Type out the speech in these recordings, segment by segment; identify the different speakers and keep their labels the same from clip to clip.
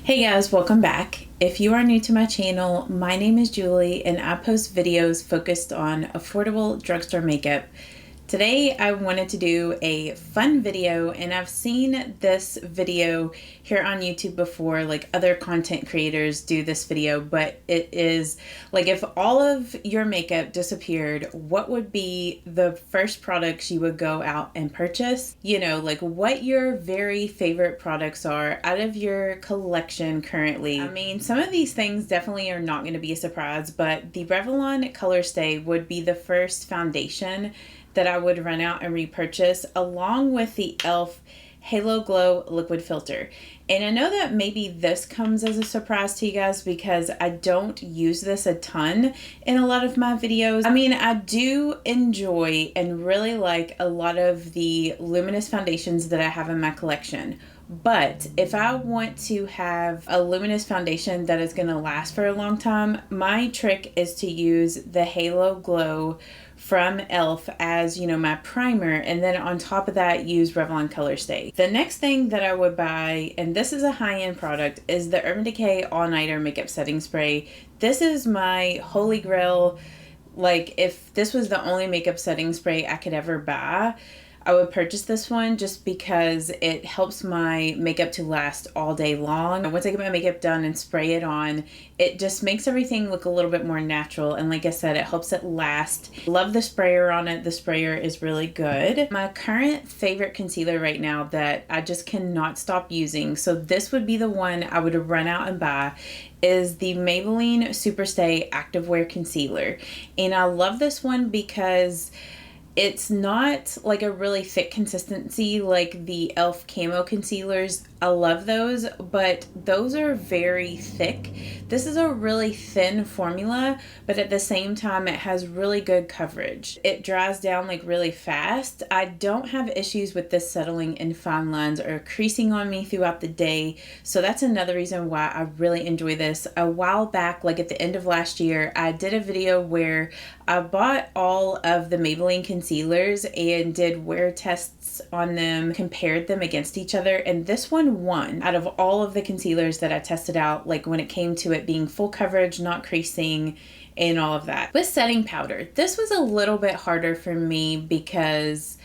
Speaker 1: Hey guys, welcome back. If you are new to my channel, my name is Julie and I post videos focused on affordable drugstore makeup. Today I wanted to do a fun video, and I've seen this video here on YouTube before, like other content creators do this video, but it is like, if all of your makeup disappeared, what would be the first products you would go out and purchase? You know, like what your very favorite products are out of your collection currently. I mean, some of these things definitely are not going to be a surprise, but the Revlon Color Stay would be the first foundation that I would run out and repurchase, along with the e.l.f. Halo Glow Liquid Filter. And I know that maybe this comes as a surprise to you guys because I don't use this a ton in a lot of my videos. I mean, I do enjoy and really like a lot of the luminous foundations that I have in my collection. But if I want to have a luminous foundation that is going to last for a long time, my trick is to use the Halo Glow from e.l.f. as, you know, my primer, and then on top of that use Revlon Color Stay. The next thing that I would buy, and this is a high-end product, is the Urban Decay All Nighter Makeup Setting Spray. This is my holy grail. Like, if this was the only makeup setting spray I could ever buy, I would purchase this one just because it helps my makeup to last all day long. Once I get my makeup done and spray it on, it just makes everything look a little bit more natural. And like I said, it helps it last. Love the sprayer on it. The sprayer is really good. My current favorite concealer right now that I just cannot stop using, so this would be the one I would run out and buy, is the Maybelline SuperStay Activewear Concealer. And I love this one because it's not like a really thick consistency like the e.l.f. Camo concealers. I love those, but those are very thick. This is a really thin formula, but at the same time it has really good coverage. It dries down like really fast. I don't have issues with this settling in fine lines or creasing on me throughout the day, so that's another reason why I really enjoy this. A while back, like at the end of last year, I did a video where I bought all of the Maybelline concealers and did wear tests on them, compared them against each other, and this one won out of all of the concealers that I tested out, like when it came to it being full coverage, not creasing, and all of that. With setting powder, this was a little bit harder for me because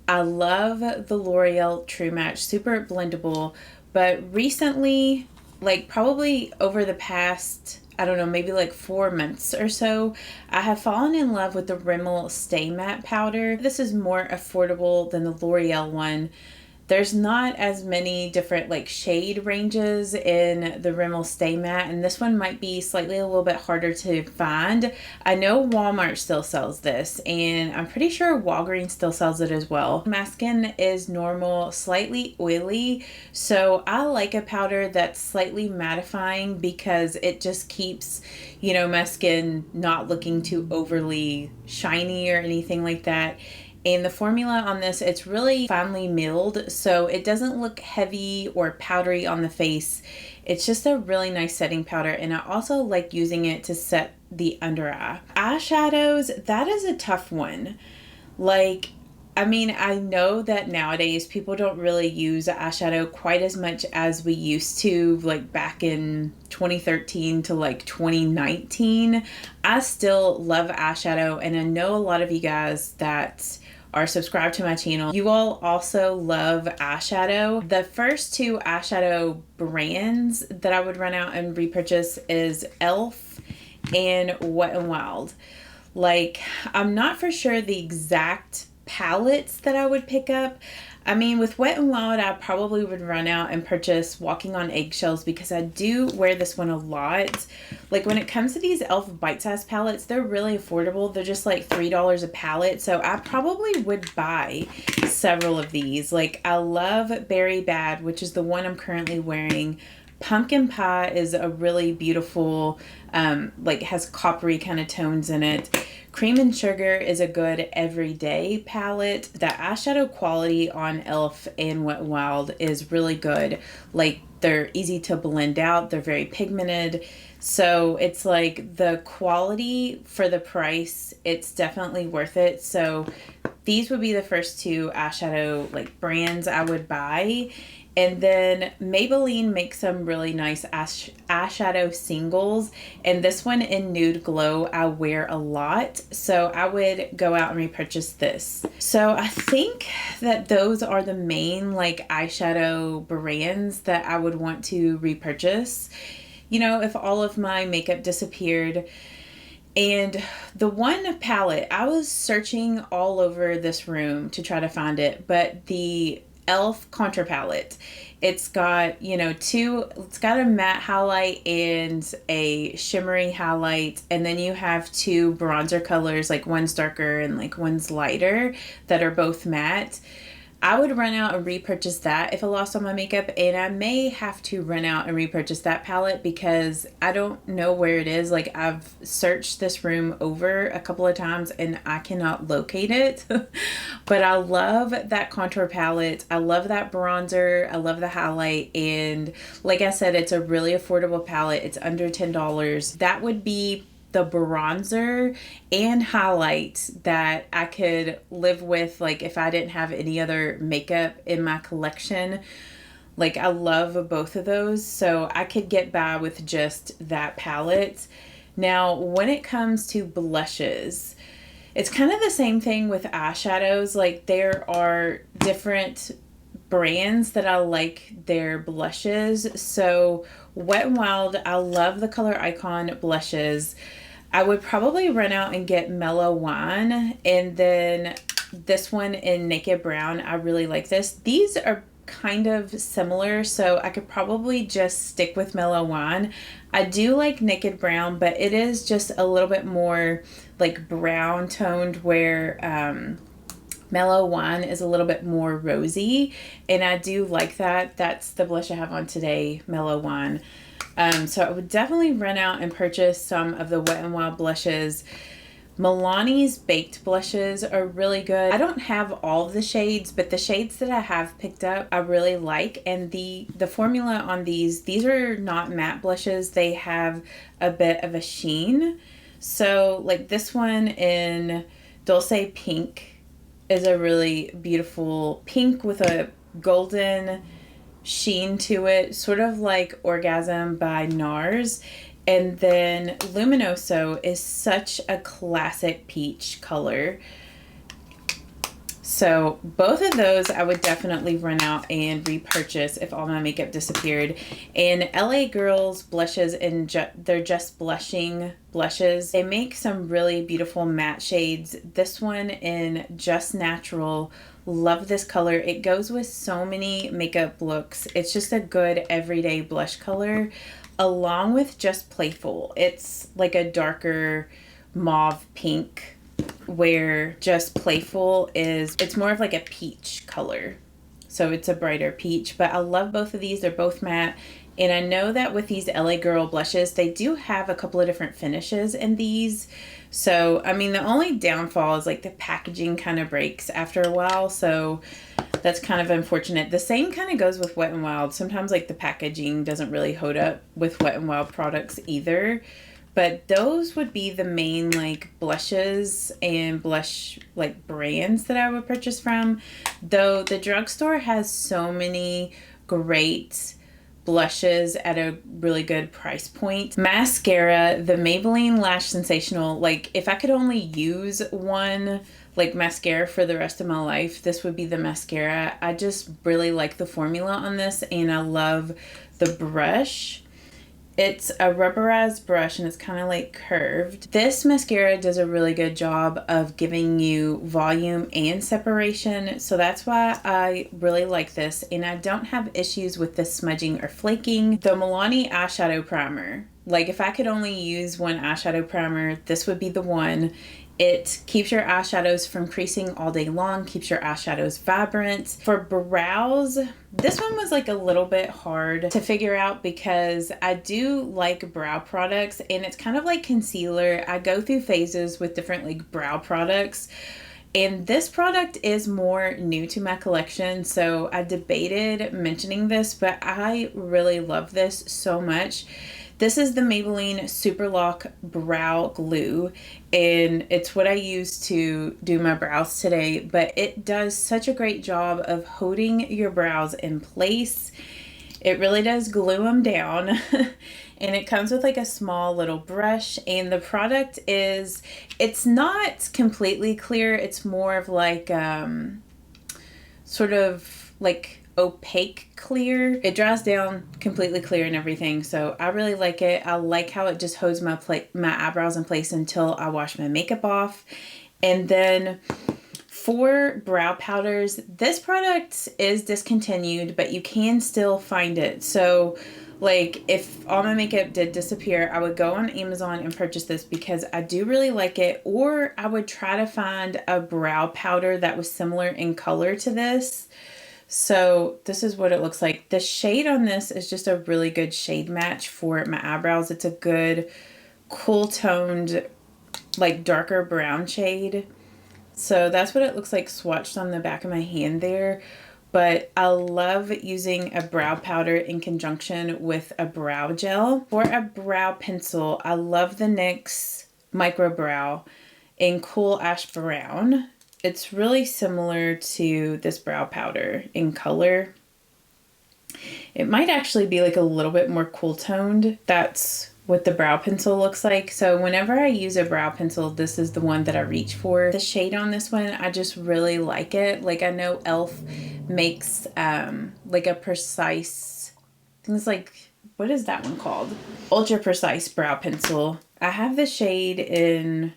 Speaker 1: I love the L'Oreal True Match Super Blendable, but recently, like probably over the past, I don't know, maybe like 4 months or so, I have fallen in love with the Rimmel Stay Matte Powder. This is more affordable than the L'Oreal one. There's not as many different like shade ranges in the Rimmel Stay Matte, and this one might be slightly a little bit harder to find. I know Walmart still sells this, and I'm pretty sure Walgreens still sells it as well. My skin is normal, slightly oily, so I like a powder that's slightly mattifying because it just keeps, you know, my skin not looking too overly shiny or anything like that. And the formula on this, it's really finely milled, so it doesn't look heavy or powdery on the face. It's just a really nice setting powder, and I also like using it to set the under eye. Eyeshadows, that is a tough one. Like, I mean, I know that nowadays people don't really use eyeshadow quite as much as we used to, like back in 2013 to like 2019. I still love eyeshadow, and I know a lot of you guys that are subscribed to my channel, you all also love eyeshadow. The first 2 eyeshadow brands that I would run out and repurchase is e.l.f. and Wet n Wild. Like, I'm not for sure the exact palettes that I would pick up. I mean, with Wet n Wild, I probably would run out and purchase Walking on Eggshells because I do wear this one a lot. Like, when it comes to these e.l.f. bite-sized palettes, they're really affordable. They're just like $3 a palette, so I probably would buy several of these. Like, I love Berry Bad, which is the one I'm currently wearing. Pumpkin Pie is a really beautiful, like has coppery kind of tones in it. Cream and Sugar is a good everyday palette. The eyeshadow quality on e.l.f. and Wet n Wild is really good. Like, they're easy to blend out. They're very pigmented. So it's like the quality for the price, it's definitely worth it. So these would be the first 2 eyeshadow like brands I would buy. And then Maybelline makes some really nice eyeshadow singles. And this one in Nude Glow I wear a lot. So I would go out and repurchase this. So I think that those are the main like eyeshadow brands that I would want to repurchase. You know, if all of my makeup disappeared. And the one palette, I was searching all over this room to try to find it, but the e.l.f. contour palette, it's got, you know, it's got a matte highlight and a shimmery highlight, and then you have two bronzer colors, like one's darker and like one's lighter, that are both matte. I would run out and repurchase that if I lost all my makeup, and I may have to run out and repurchase that palette because I don't know where it is. Like, I've searched this room over a couple of times and I cannot locate it. But I love that contour palette. I love that bronzer. I love the highlight. And like I said, it's a really affordable palette. It's under $10. That would be the bronzer and highlight that I could live with, like if I didn't have any other makeup in my collection. Like, I love both of those, so I could get by with just that palette. Now, when it comes to blushes, it's kind of the same thing with eyeshadows. Like, there are different brands that I like their blushes. So Wet n Wild, I love the Color Icon blushes. I would probably run out and get Mellow Wine, and then this one in Naked Brown. I really like this. These are kind of similar, so I could probably just stick with Mellow Wine. I do like Naked Brown, but it is just a little bit more like brown toned, where Mellow Wine is a little bit more rosy, and I do like that. That's the blush I have on today, Mellow Wine. So I would definitely run out and purchase some of the Wet n Wild blushes. Milani's baked blushes are really good. I don't have all of the shades, but the shades that I have picked up I really like. And the formula on these are not matte blushes. They have a bit of a sheen. So like this one in Dulce Pink is a really beautiful pink with a golden sheen to it, sort of like Orgasm by NARS. And then Luminoso is such a classic peach color. So both of those I would definitely run out and repurchase if all my makeup disappeared. And LA Girls blushes, and they're just blushing blushes. They make some really beautiful matte shades. This one in Just Natural, love this color. It goes with so many makeup looks. It's just a good everyday blush color, along with Just Playful. It's like a darker mauve pink, where Just Playful it's more of like a peach color. So it's a brighter peach, but I love both of these. They're both matte. And I know that with these LA Girl blushes, they do have a couple of different finishes in these. So, I mean, the only downfall is like the packaging kind of breaks after a while. So that's kind of unfortunate. The same kind of goes with Wet n Wild. Sometimes like the packaging doesn't really hold up with Wet n Wild products either. But those would be the main like blushes and blush like brands that I would purchase from. Though the Drugstore has so many great blushes at a really good price point. Mascara, the Maybelline Lash Sensational, like if I could only use one like mascara for the rest of my life, this would be the mascara. I just really like the formula on this, and I love the brush. It's a rubberized brush and it's kind of like curved. This mascara does a really good job of giving you volume and separation, so that's why I really like this, and I don't have issues with the smudging or flaking. The Milani eyeshadow primer, like if I could only use one eyeshadow primer, this would be the one. It keeps your eyeshadows from creasing all day long, keeps your eyeshadows vibrant. For brows, this one was like a little bit hard to figure out because I do like brow products, and it's kind of like concealer. I go through phases with different like brow products, and this product is more new to my collection, so I debated mentioning this, but I really love this so much. This is the Maybelline Super Lock Brow Glue, and it's what I use to do my brows today, but it does such a great job of holding your brows in place. It really does glue them down. And it comes with like a small little brush, and the product is, it's not completely clear. It's more of like sort of like opaque clear. It dries down completely clear and everything, so I really like it. I like how it just holds my eyebrows in place until I wash my makeup off. And then for brow powders, this product is discontinued, but you can still find it. So like if all my makeup did disappear, I would go on Amazon and purchase this because I do really like it. Or I would try to find a brow powder that was similar in color to this. So this is what it looks like. The shade on this is just a really good shade match for my eyebrows. It's a good cool toned, like darker brown shade. So that's what it looks like swatched on the back of my hand there. But I love using a brow powder in conjunction with a brow gel. For a brow pencil, I love the NYX Micro Brow in Cool Ash Brown. It's really similar to this brow powder in color. It might actually be like a little bit more cool toned. That's what the brow pencil looks like. So whenever I use a brow pencil, this is the one that I reach for. The shade on this one, I just really like it. Like I know e.l.f. makes like a precise, things like, what is that one called? Ultra Precise Brow Pencil. I have the shade in,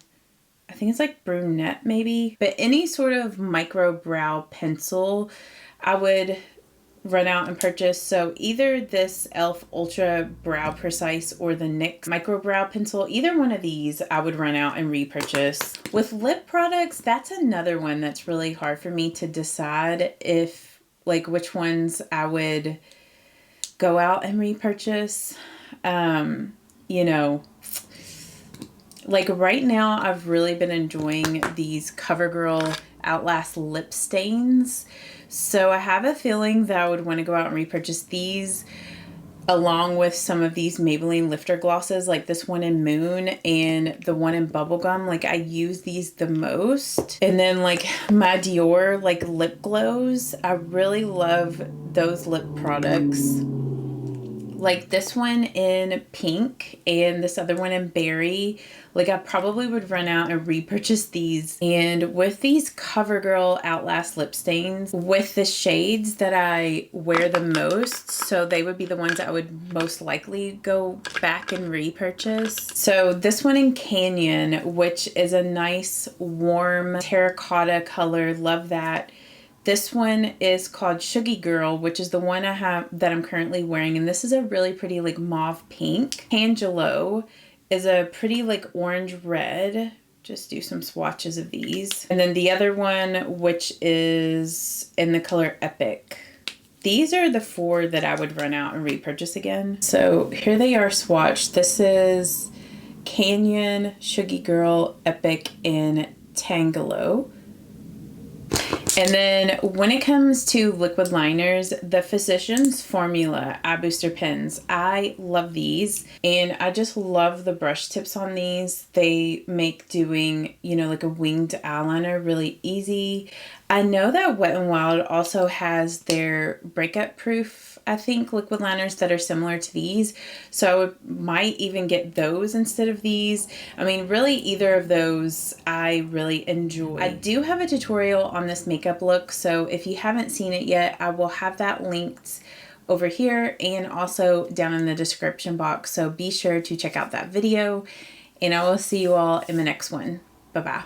Speaker 1: I think it's like brunette maybe, but any sort of micro brow pencil I would run out and purchase. So either this e.l.f. Ultra Brow Precise or the NYX Micro Brow Pencil, either one of these I would run out and repurchase. With lip products, that's another one that's really hard for me to decide if like which ones I would go out and repurchase. You know, like right now I've really been enjoying these Covergirl Outlast lip stains. So I have a feeling that I would want to go out and repurchase these along with some of these Maybelline lifter glosses, like this one in Moon and the one in Bubblegum. Like I use these the most. And then like my Dior like lip glows, I really love those lip products. Like this one in pink and this other one in berry. Like I probably would run out and repurchase these. And with these CoverGirl Outlast lip stains, with the shades that I wear the most, so they would be the ones I would most likely go back and repurchase. So this one in Canyon, which is a nice warm terracotta color, love that. This one is called Sugar Girl, which is the one I have that I'm currently wearing. And this is a really pretty like mauve pink. Angelo is a pretty like orange red. Just do some swatches of these. And then the other one, which is in the color Epic. These are the four that I would run out and repurchase again. So here they are swatched. This is Canyon, Sugar Girl, Epic, and Tangelo. And then when it comes to liquid liners, the Physicians Formula Eye Booster Pens, I love these. And I just love the brush tips on these. They make doing, you know, like a winged eyeliner really easy. I know that Wet n Wild also has their breakup proof, I think, liquid liners that are similar to these. So I might even get those instead of these. I mean, really either of those I really enjoy. I do have a tutorial on this makeup look, so if you haven't seen it yet, I will have that linked over here and also down in the description box. So be sure to check out that video, and I will see you all in the next one. Bye-bye.